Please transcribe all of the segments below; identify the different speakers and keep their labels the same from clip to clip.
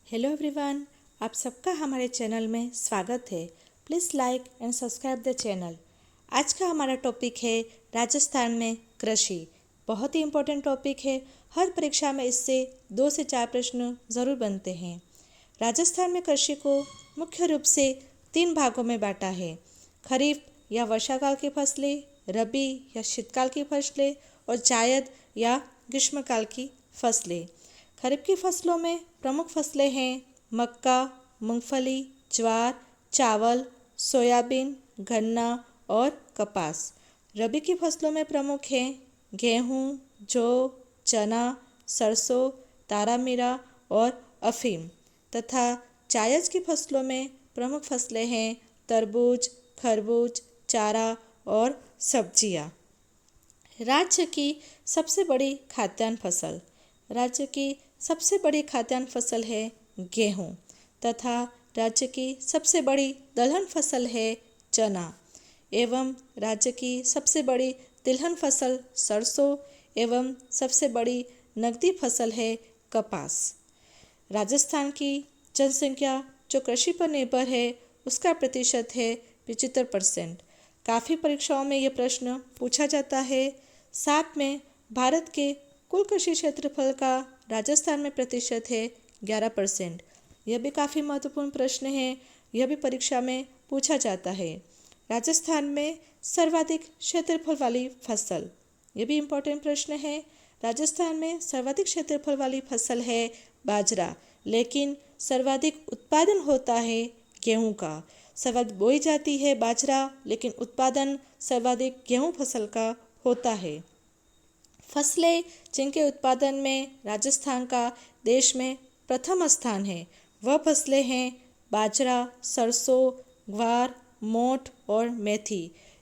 Speaker 1: Hello everyone, आप सबका हमारे चैनल में स्वागत है। Please like and subscribe the channel. आज का हमारा टॉपिक है राजस्थान में कृषि। बहुत ही इम्पोर्टेंट टॉपिक है। हर परीक्षा में इससे 2 से 4 प्रश्न ज़रूर बनते हैं। राजस्थान में कृषि को मुख्य रूप से 3 भागों में बांटा है। खरीफ या वर्षाकाल की फसलें, रबी या शीतकाल की फसलें और जायद या ग्रीष्मकाल की फसलें। खरीफ की फसलों में प्रमुख फसलें हैं मक्का, मूंगफली, ज्वार, चावल, सोयाबीन, गन्ना और कपास। रबी की फसलों में प्रमुख हैं गेहूँ, जौ, चना, सरसों, तारामीरा और अफीम। तथा जायद की फसलों में प्रमुख फसलें हैं तरबूज, खरबूज, चारा और सब्जियाँ। राज्य की सबसे बड़ी खाद्यान्न फसल। राज्य की सबसे बड़ी खाद्यान्न फसल है गेहूँ तथा राज्य की सबसे बड़ी दलहन फसल है चना एवं राज्य की सबसे बड़ी तिलहन फसल सरसों एवं सबसे बड़ी नकदी फसल है कपास। राजस्थान की जनसंख्या जो कृषि पर निर्भर है उसका प्रतिशत है 75%। काफ़ी परीक्षाओं में ये प्रश्न पूछा जाता है। साथ में भारत के कुल कृषि क्षेत्रफल का राजस्थान में प्रतिशत है 11%। यह भी काफ़ी महत्वपूर्ण प्रश्न है। यह भी परीक्षा में पूछा जाता है। राजस्थान में सर्वाधिक क्षेत्रफल वाली फसल, यह भी इम्पोर्टेंट प्रश्न है। राजस्थान में सर्वाधिक क्षेत्रफल वाली फसल है बाजरा, लेकिन सर्वाधिक उत्पादन होता है गेहूं का। सर्वाधिक बोई जाती है बाजरा, लेकिन उत्पादन सर्वाधिक गेहूं फसल का होता है। फसलें जिनके उत्पादन में राजस्थान का देश में प्रथम स्थान है वह फसलें हैं बाजरा, सरसों, ग्वार, मोठ और मेथी।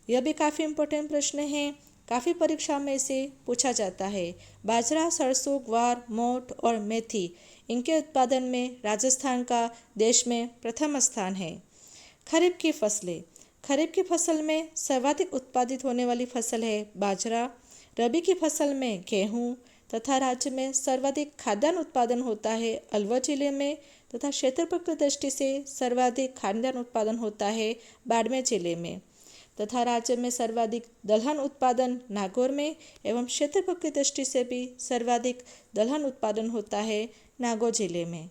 Speaker 1: यह भी काफ़ी इम्पोर्टेंट प्रश्न है। काफ़ी परीक्षा में इसे पूछा जाता है। बाजरा, सरसों, ग्वार, मोठ और मेथी, इनके उत्पादन में राजस्थान का देश में प्रथम स्थान है। खरीफ की फसलें। खरीफ की फसल में सर्वाधिक उत्पादित होने वाली फसल है बाजरा। रबी की फसल में गेहूँ तथा राज्य में सर्वाधिक खाद्यान्न उत्पादन होता है अलवर जिले में तथा क्षेत्रफल की दृष्टि से सर्वाधिक खाद्यान्न उत्पादन होता है बाड़मेर जिले में तथा राज्य में सर्वाधिक दलहन उत्पादन नागौर में एवं क्षेत्रफल की दृष्टि से भी सर्वाधिक दलहन उत्पादन होता है नागौर जिले में।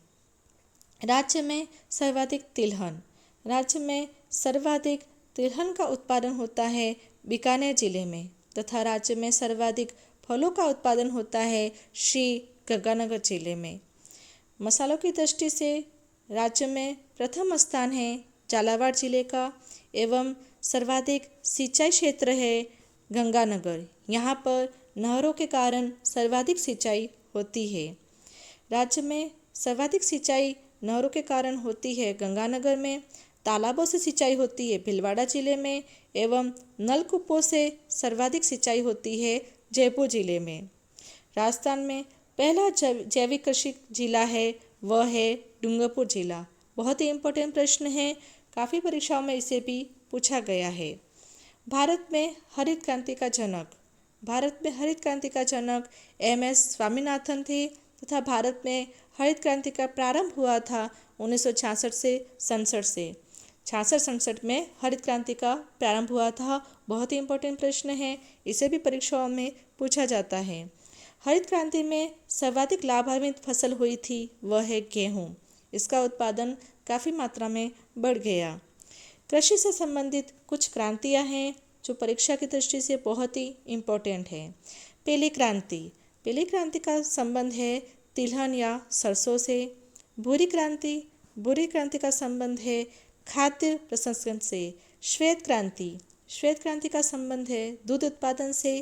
Speaker 1: राज्य में सर्वाधिक तिलहन। राज्य में सर्वाधिक तिलहन का उत्पादन होता है बीकानेर जिले में तथा राज्य में सर्वाधिक फलों का उत्पादन होता है श्री गंगानगर जिले में। मसालों की दृष्टि से राज्य में प्रथम स्थान है झालावाड़ जिले का एवं सर्वाधिक सिंचाई क्षेत्र है गंगानगर। यहाँ पर नहरों के कारण सर्वाधिक सिंचाई होती है। राज्य में सर्वाधिक सिंचाई नहरों के कारण होती है गंगानगर में। तालाबों से सिंचाई होती है भीलवाड़ा जिले में एवं नलकूपों से सर्वाधिक सिंचाई होती है जयपुर जिले में। राजस्थान में पहला जैविक कृषि जिला है वह है डूंगरपुर जिला। बहुत ही इम्पोर्टेंट प्रश्न है। काफ़ी परीक्षाओं में इसे भी पूछा गया है। भारत में हरित क्रांति का जनक। भारत में हरित क्रांति का जनक एम.एस. स्वामीनाथन थे तथा भारत में हरित क्रांति का प्रारंभ हुआ था 1966 से 67 से। 66-67 में हरित क्रांति का प्रारंभ हुआ था। बहुत ही इम्पोर्टेंट प्रश्न है। इसे भी परीक्षाओं में पूछा जाता है। हरित क्रांति में सर्वाधिक लाभान्वित फसल हुई थी वह है गेहूँ। इसका उत्पादन काफ़ी मात्रा में बढ़ गया। कृषि से संबंधित कुछ क्रांतियाँ हैं जो परीक्षा की दृष्टि से बहुत ही इम्पोर्टेंट है। पीली क्रांति। पीली क्रांति का संबंध है तिलहन या सरसों से। भूरी क्रांति। भूरी क्रांति का संबंध है खाद्य प्रसंस्करण से। श्वेत क्रांति। श्वेत क्रांति का संबंध है दूध उत्पादन से।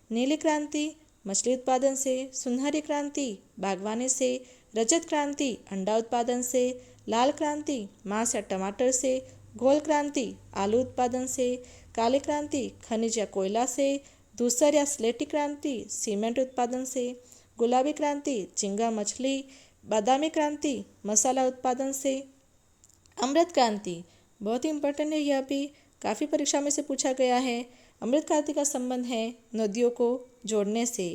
Speaker 1: नीली क्रांति मछली उत्पादन से। सुनहरी क्रांति बागवानी से। रजत क्रांति अंडा उत्पादन से। लाल क्रांति मांस या टमाटर से। गोल क्रांति आलू उत्पादन से। काली क्रांति खनिज या कोयला से। धूसर या स्लेटी क्रांति सीमेंट उत्पादन से। गुलाबी क्रांति झींगा मछली। बादामी क्रांति मसाला उत्पादन से। अमृत क्रांति बहुत ही इम्पोर्टेंट है। यह भी काफ़ी परीक्षा में से पूछा गया है। अमृत क्रांति का संबंध है नदियों को जोड़ने से।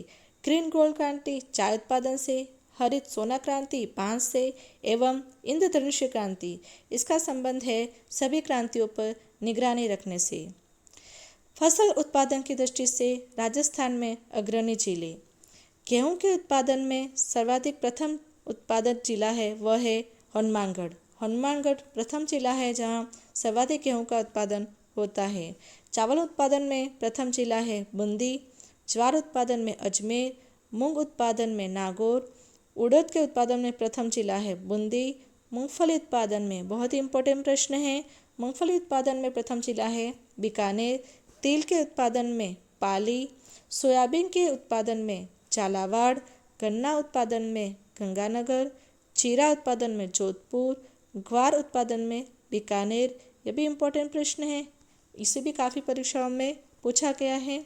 Speaker 1: ग्रीन गोल्ड क्रांति चाय उत्पादन से। हरित सोना क्रांति 5 से एवं इंद्रधनुष्य क्रांति, इसका संबंध है सभी क्रांतियों पर निगरानी रखने से। फसल उत्पादन की दृष्टि से राजस्थान में अग्रणी जिले। गेहूं के उत्पादन में सर्वाधिक प्रथम उत्पादक जिला है वह है हनुमानगढ़। हनुमानगढ़ प्रथम जिला है जहां सर्वाधिक गेहूं का उत्पादन होता है। चावल उत्पादन में प्रथम जिला है बूंदी। ज्वार उत्पादन में अजमेर। मूंग उत्पादन में नागौर। उड़द के उत्पादन में प्रथम जिला है बूंदी। मूंगफली उत्पादन में बहुत ही इम्पोर्टेंट प्रश्न है, मूंगफली उत्पादन में प्रथम जिला है बीकानेर। तिल के उत्पादन में पाली। सोयाबीन के उत्पादन में झालावाड़। गन्ना उत्पादन में गंगानगर। जीरा उत्पादन में जोधपुर। ग्वार उत्पादन में बीकानेर। यह भी इम्पोर्टेंट प्रश्न है, इसे भी काफ़ी परीक्षाओं में पूछा गया है।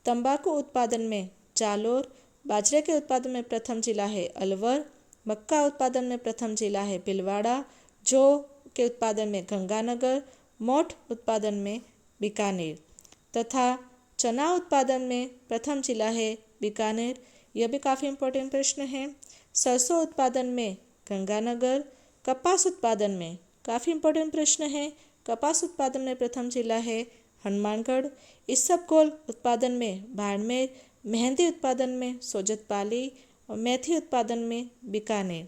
Speaker 1: तंबाकू उत्पादन में जालोर। बाजरे के उत्पादन में प्रथम जिला है अलवर। मक्का उत्पादन में प्रथम जिला है भीलवाड़ा। जौ के उत्पादन में गंगानगर। मोठ उत्पादन में बीकानेर तथा चना उत्पादन में प्रथम जिला है बीकानेर। यह भी काफ़ी इम्पोर्टेंट प्रश्न है। सरसों उत्पादन में गंगानगर। कपास उत्पादन में काफ़ी इम्पोर्टेंट प्रश्न है, कपास उत्पादन में प्रथम जिला है हनुमानगढ़। इसबगोल उत्पादन में बाड़मेर। मेहंदी उत्पादन में सोजतपाली और मेथी उत्पादन में बीकानेर।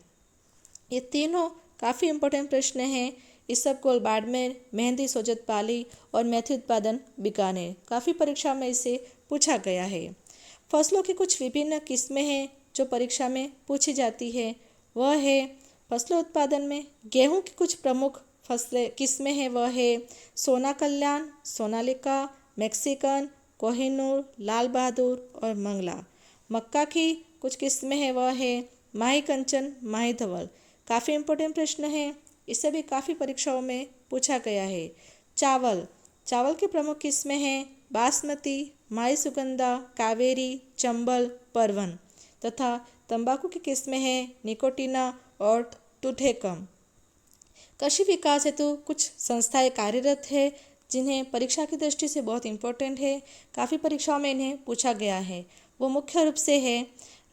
Speaker 1: ये तीनों काफ़ी इम्पोर्टेंट प्रश्न हैं। इसबगोल बाड़मेर, मेहंदी सोजतपाली और मेथी उत्पादन बीकानेर, काफ़ी परीक्षा में इसे पूछा गया है। फसलों की कुछ विभिन्न किस्में हैं जो परीक्षा में पूछी जाती है, वह है फसलों उत्पादन में गेहूं की कुछ प्रमुख फसलें किस्में हैं, वह है सोना कल्याण, सोनालिका, मैक्सिकन, कोहिनूर, लाल बहादुर और मंगला। मक्का की कुछ किस्में हैं, वह है माही कंचन, माही धवल, काफ़ी इम्पोर्टेंट प्रश्न है, इसे भी काफ़ी परीक्षाओं में पूछा गया है। चावल की प्रमुख किस्में हैं बासमती, माई सुगंधा, कावेरी, चंबल, परवन तथा तंबाकू की किस्में हैं निकोटिना और टूठेकम। कृषि विकास हेतु कुछ संस्थाएं कार्यरत है जिन्हें परीक्षा की दृष्टि से बहुत इम्पोर्टेंट है, काफ़ी परीक्षाओं में इन्हें पूछा गया है। वो मुख्य रूप से है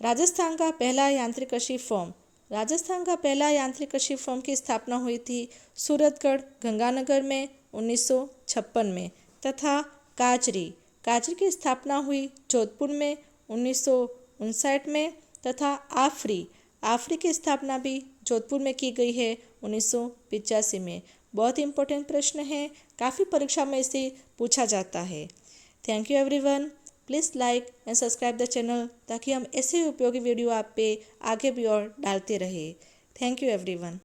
Speaker 1: राजस्थान का पहला यांत्रिक कृषि फॉर्म। राजस्थान का पहला यांत्रिक कृषि फॉर्म की स्थापना हुई थी सूरतगढ़ गंगानगर में 1956 में तथा काजरी की स्थापना हुई जोधपुर में 1959 में तथा आफरी की स्थापना भी जोधपुर में की गई है 1985 में। बहुत इम्पोर्टेंट प्रश्न है, काफ़ी परीक्षा में इसे पूछा जाता है। Thank you everyone, please like and subscribe the channel ताकि हम ऐसे उपयोगी वीडियो आप पे आगे भी और डालते रहे। Thank you everyone.